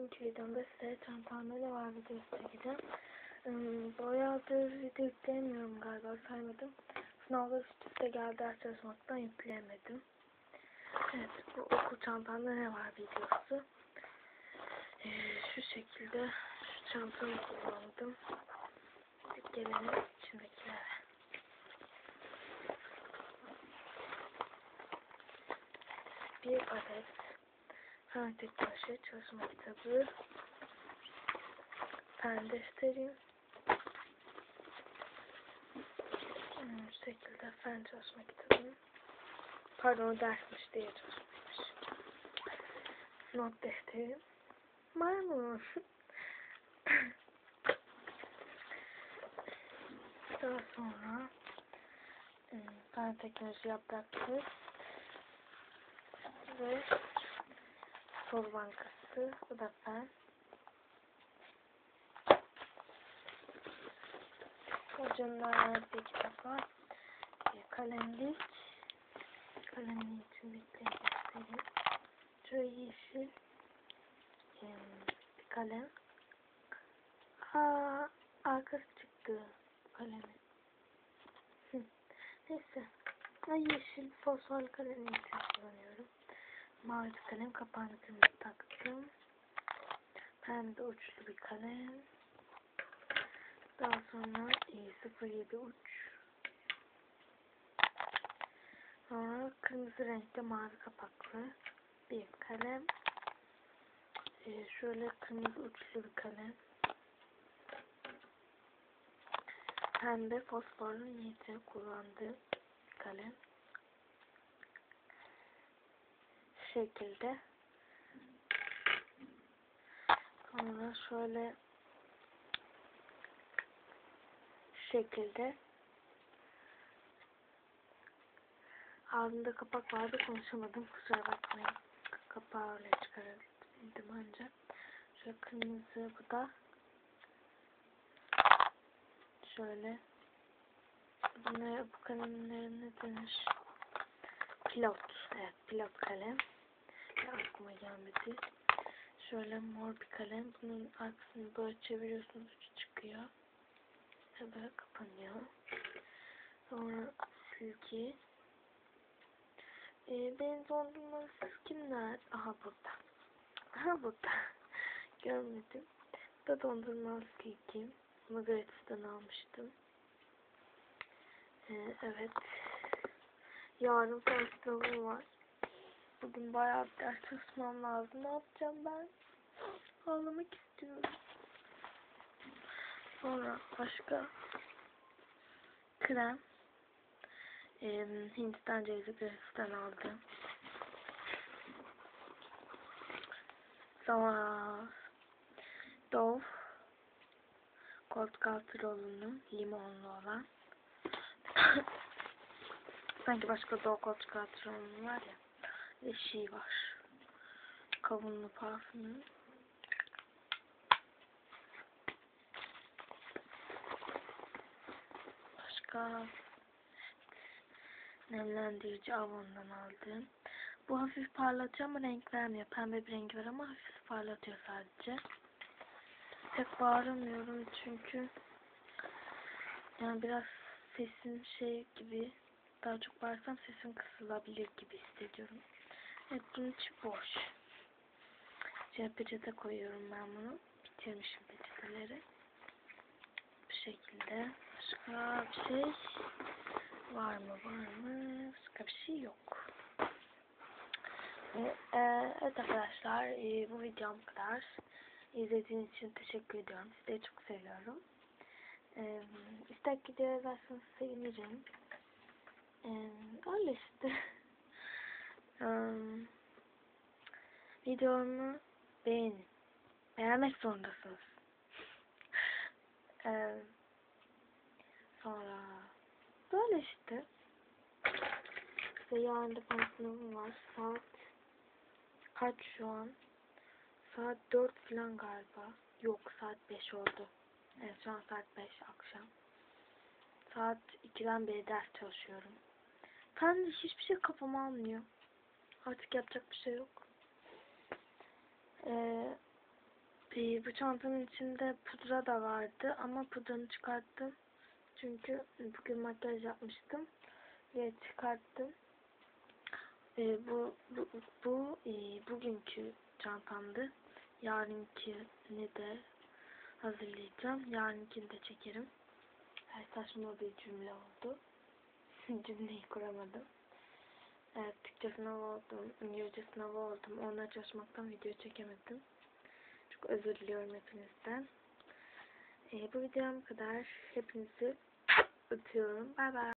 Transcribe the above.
bugünkü videomda size çantamda ne var videosu çekeceğim. Bayağıdır video yükleyemiyorum galiba, saymadım. Sınavlar üst üste geldi, ders çalışmaktan yükleyemedim. Evet, bu okul çantamda ne var videosu. Şu şekilde şu çantamı kullandım. Gelelim içindekilere. Bir adet fen tek başı çalışma kitabı, fen defterim, şu şekilde fen çalışma kitabı, pardon dersmiş diye çalışmış, not defterim, maymun, daha sonra fen teknoloji yapraklı ve soru bankası, bu da fen. Hocanın öğrendiği kitaplar, kalemlik, kalemliğin içindekileri göstereyim. Şöyle yeşil bir kalem. Arkası çıktı kalemin. Neyse. Yeşil fosforlu kalemliği için kullanıyorum. Mavi bir kalem, kapağını kırmızı taktım. Pembe uçlu bir kalem. Daha sonra 0.7 uç. Sonra kırmızı renkte mavi kapaklı bir kalem. Şöyle kırmızı uçlu bir kalem. Pembe fosforlu niyetini kullandığı kalem. Şu şekilde. Sonra şöyle şu şekilde. Ağzında kapak vardı, konuşamadım, kusura bakmayın. Kapağı öyle çıkarabildim ancak. Şöyle kırmızı, bu da şöyle. Bu kalemlerin ne denir? Pilot. Evet, pilot kalem. Aklıma gelmedi. Şöyle mor bir kalem. Bunun arkasını böyle çeviriyorsunuz, ucu çıkıyor. Ve böyle kapanıyor. Sonra silgi. Benim dondurmalı silgimler. Aha burada. Aha burada. Görmedim. Bu da dondurmalı silgim. Bunu Gratis'ten almıştım. Evet. Yarın son sınavım var. Bugün bayağı bir ders çalışmam lazım. Ne yapacağım ben? Ağlamak istiyorum. Sonra başka krem. Hindistan cevizi Gratis'ten aldım. Sonra Dove koltuk altı rolunu, limonlu olan. Sanki başka Dove koltuk altı rolunu var ya. Ve şey var. Kavunlu parfümü. Başka nemlendirici Avon'dan aldım. Bu hafif parlatıyor ama renk vermiyor. Pembe bir rengi var ama hafif parlatıyor sadece. Pek bağıramıyorum çünkü yani biraz sesim şey gibi, daha çok bağırsam sesim kısılabilir gibi hissediyorum. Evet, bunun içi boş. Peçete koyuyorum ben bunu. Bitirmişim peçeteleri. Bu şekilde. Başka bir şey var mı? Başka bir şey yok. Evet arkadaşlar, bu videom bu kadar. İzlediğiniz için teşekkür ediyorum. Sizleri çok seviyorum. İstek video yazarsanız sevinirim. Öyle işte. Videomu beğenin. Beğenmek zorundasınız. Sonra böyle işte. Ve yarın da sınavım var. Saat kaç şu an? Saat 4 falan galiba. Yok, saat 5 oldu. Evet, şu an saat 5 akşam. Saat 2'den beri ders çalışıyorum. Ben de hiçbir şey kafama almıyor. Artık yapacak bir şey yok. Bu çantanın içinde pudra da vardı ama pudranı çıkarttım. Çünkü bugün makyaj yapmıştım ve çıkarttım. Bugünkü çantamdı. Yarınkini de hazırlayacağım. Yarınkini de çekerim. Saçma bir cümle oldu. Cümleyi kuramadım. Evet, Türkçe sınavı oldum, İngilizce sınavı oldum. Onlara çalışmaktan video çekemedim. Çok özür diliyorum hepinizden. Bu videom bu kadar. Hepinizi öpüyorum. Bay bay.